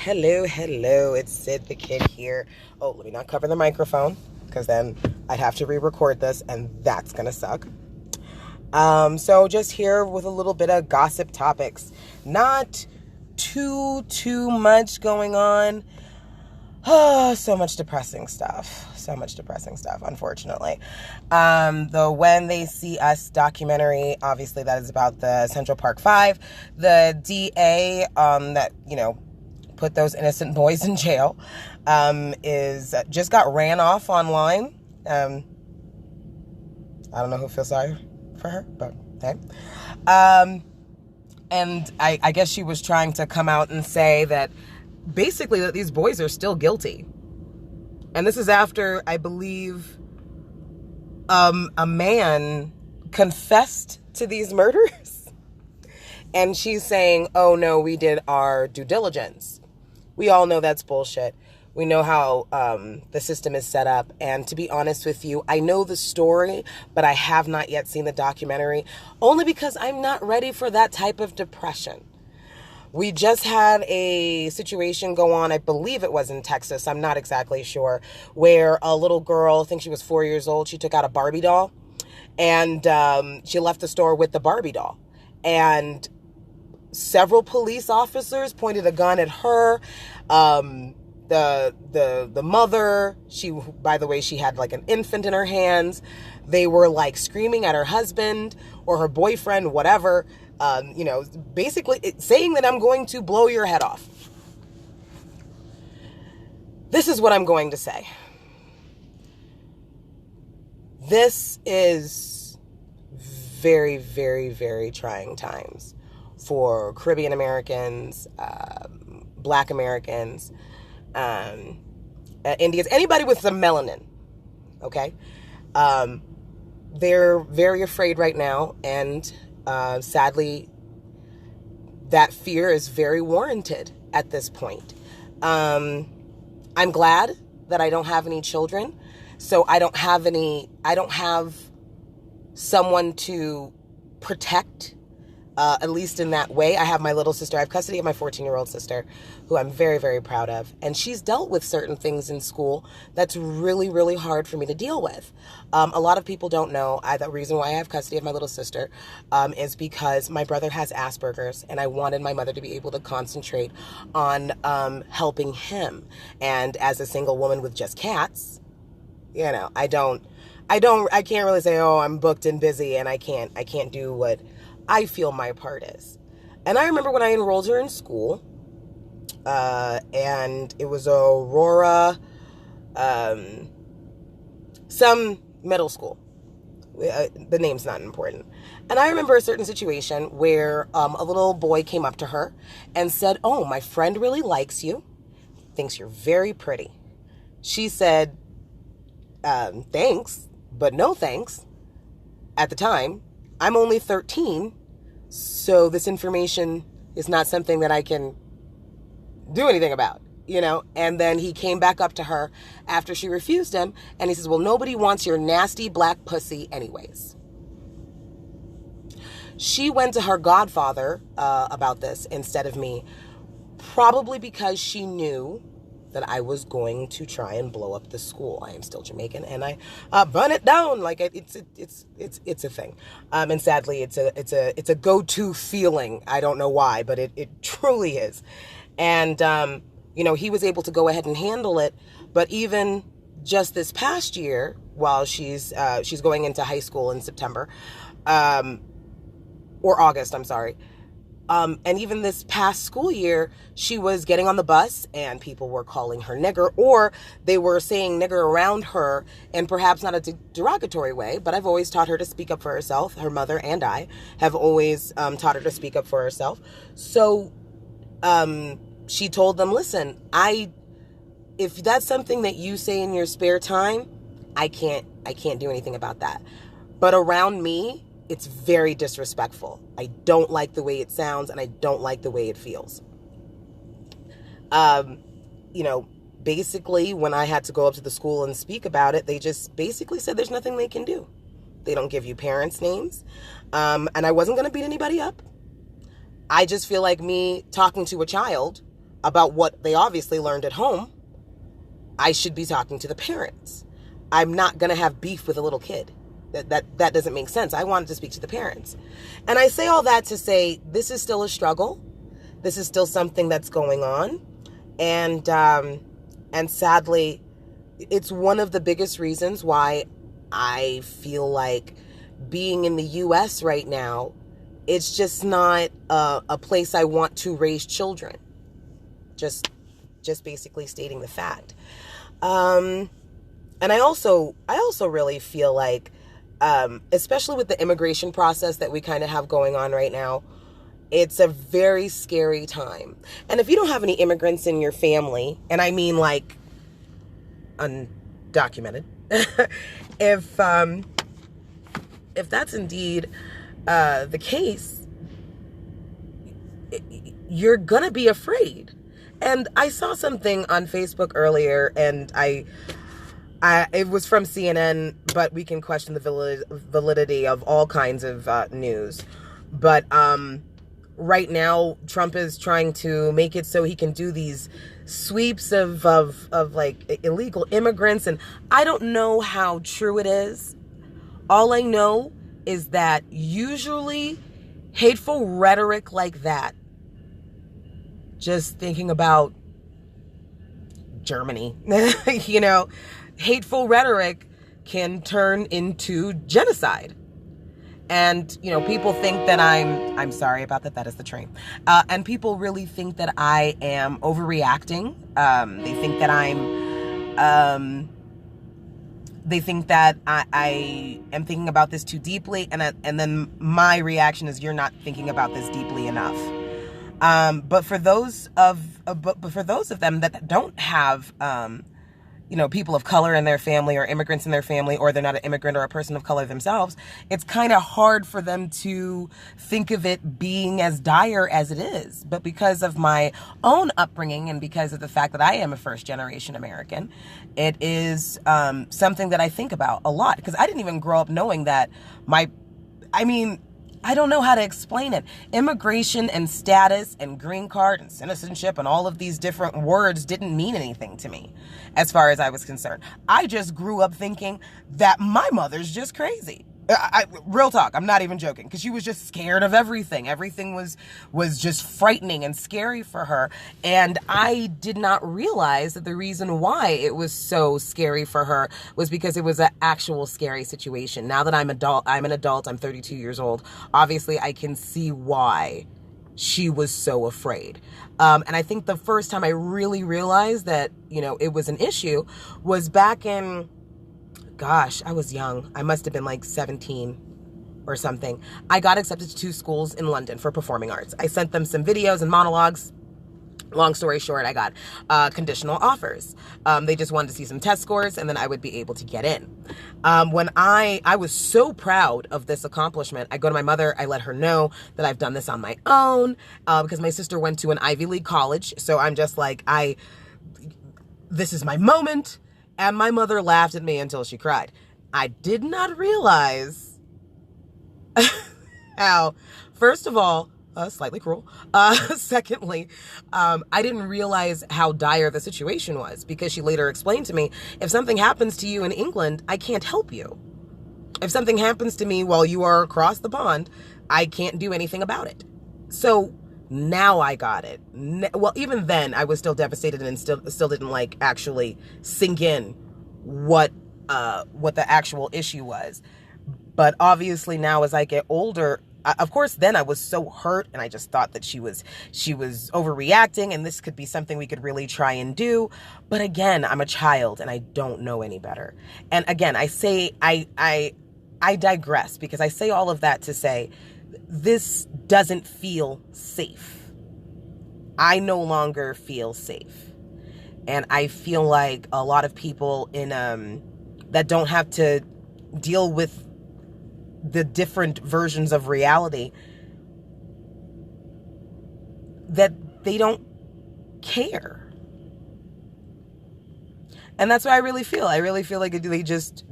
Hello, it's Sid the Kid here. Oh, let me not cover the microphone, because then I'd have to re-record this, and that's gonna suck. So just here with a little bit of gossip topics. Not too much going on. Oh, so much depressing stuff, unfortunately. The When They See Us documentary, obviously that is about the Central Park Five. The DA that, put those innocent boys in jail, is just got ran off online. I don't know who feels sorry for her, but hey. And I guess she was trying to come out and say that basically that these boys are still guilty. And this is after, I believe, a man confessed to these murders. And she's saying, oh no, we did our due diligence. We all know that's bullshit. We know how the system is set up. And to be honest with you, I know the story, but I have not yet seen the documentary, only because I'm not ready for that type of depression. We just had a situation go on, I believe it was in Texas, I'm not exactly sure, where a little girl, I think she was 4 years old, she took out a Barbie doll, and she left the store with the Barbie doll. And several police officers pointed a gun at her. The mother, by the way, she had like an infant in her hands. They were like screaming at her husband or her boyfriend, whatever, basically saying that I'm going to blow your head off. This is what I'm going to say. This is very, very, very trying times for Caribbean Americans, Black Americans, Indians, anybody with some melanin, okay? They're very afraid right now, and sadly, that fear is very warranted at this point. I'm glad that I don't have any children, so I don't have someone to protect, at least in that way. I have my little sister. I have custody of my 14-year-old sister, who I'm very, very proud of. And she's dealt with certain things in school that's really, really hard for me to deal with. A lot of people don't know the reason why I have custody of my little sister is because my brother has Asperger's, and I wanted my mother to be able to concentrate on helping him. And as a single woman with just cats, I can't really say, oh, I'm booked and busy and I can't do what I feel my part is. And I remember when I enrolled her in school, and it was Aurora, some middle school. The name's not important. And I remember a certain situation where a little boy came up to her and said, oh, my friend really likes you, thinks you're very pretty. She said, thanks, but no thanks. At the time, I'm only 13, so this information is not something that I can do anything about, And then he came back up to her after she refused him, and he says, well, nobody wants your nasty black pussy anyways. She went to her godfather about this instead of me, probably because she knew that I was going to try and blow up the school. I am still Jamaican, and I burn it down. Like it's a thing. And sadly, it's a go-to feeling. I don't know why, but it truly is. And he was able to go ahead and handle it. But even just this past year, while she's going into high school in September, or August, I'm sorry. And even this past school year, she was getting on the bus and people were calling her nigger, or they were saying nigger around her, and perhaps not a derogatory way, but I've always taught her to speak up for herself. Her mother and I have always taught her to speak up for herself. So she told them, listen, if that's something that you say in your spare time, I can't do anything about that. But around me, it's very disrespectful. I don't like the way it sounds, and I don't like the way it feels. Basically, when I had to go up to the school and speak about it, they just basically said there's nothing they can do. They don't give you parents' names. And I wasn't going to beat anybody up. I just feel like me talking to a child about what they obviously learned at home, I should be talking to the parents. I'm not going to have beef with a little kid. That doesn't make sense. I wanted to speak to the parents. And I say all that to say this is still a struggle. This is still something that's going on. And sadly, it's one of the biggest reasons why I feel like being in the U.S. right now, it's just not a place I want to raise children. Just basically stating the fact. And I also really feel like, especially with the immigration process that we kind of have going on right now, it's a very scary time. And if you don't have any immigrants in your family, and I mean like undocumented, if that's indeed the case, you're gonna be afraid. And I saw something on Facebook earlier, and it was from CNN, but we can question the validity of all kinds of news. But right now, Trump is trying to make it so he can do these sweeps of like illegal immigrants, and I don't know how true it is. All I know is that usually hateful rhetoric like that, just thinking about Germany, hateful rhetoric can turn into genocide. And, people think that I'm sorry about that. That is the train. And people really think that I am overreacting. They think that I am thinking about this too deeply. And then my reaction is, you're not thinking about this deeply enough. But for those of them that don't have, people of color in their family or immigrants in their family, or they're not an immigrant or a person of color themselves, it's kind of hard for them to think of it being as dire as it is. But because of my own upbringing and because of the fact that I am a first generation American, it is something that I think about a lot, because I didn't even grow up knowing that I don't know how to explain it. Immigration and status and green card and citizenship and all of these different words didn't mean anything to me as far as I was concerned. I just grew up thinking that my mother's just crazy. Real talk, I'm not even joking, because she was just scared of everything. Everything was just frightening and scary for her. And I did not realize that the reason why it was so scary for her was because it was an actual scary situation. Now that I'm an adult, I'm 32 years old. Obviously, I can see why she was so afraid. And I think the first time I really realized that, it was an issue was back in, gosh, I was young. I must have been like 17 or something. I got accepted to 2 schools in London for performing arts. I sent them some videos and monologues. Long story short, I got conditional offers. They just wanted to see some test scores, and then I would be able to get in. When I was so proud of this accomplishment, I go to my mother. I let her know that I've done this on my own, because my sister went to an Ivy League college. So I'm just like, this is my moment. And my mother laughed at me until she cried. I did not realize how, first of all, slightly cruel. Secondly, I didn't realize how dire the situation was, because she later explained to me, if something happens to you in England, I can't help you. If something happens to me while you are across the pond, I can't do anything about it. So now I got it. Well, even then I was still devastated and still didn't actually sink in what the actual issue was. But obviously now, as I get older, of course, then I was so hurt, and I just thought that she was overreacting, and this could be something we could really try and do. But again, I'm a child and I don't know any better. And again, I say I digress, because I say all of that to say this doesn't feel safe. I no longer feel safe. And I feel like a lot of people that don't have to deal with the different versions of reality, that they don't care. And that's what I really feel. I really feel like they just,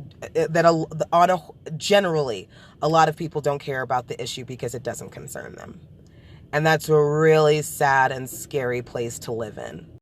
generally, a lot of people don't care about the issue because it doesn't concern them. And that's a really sad and scary place to live in.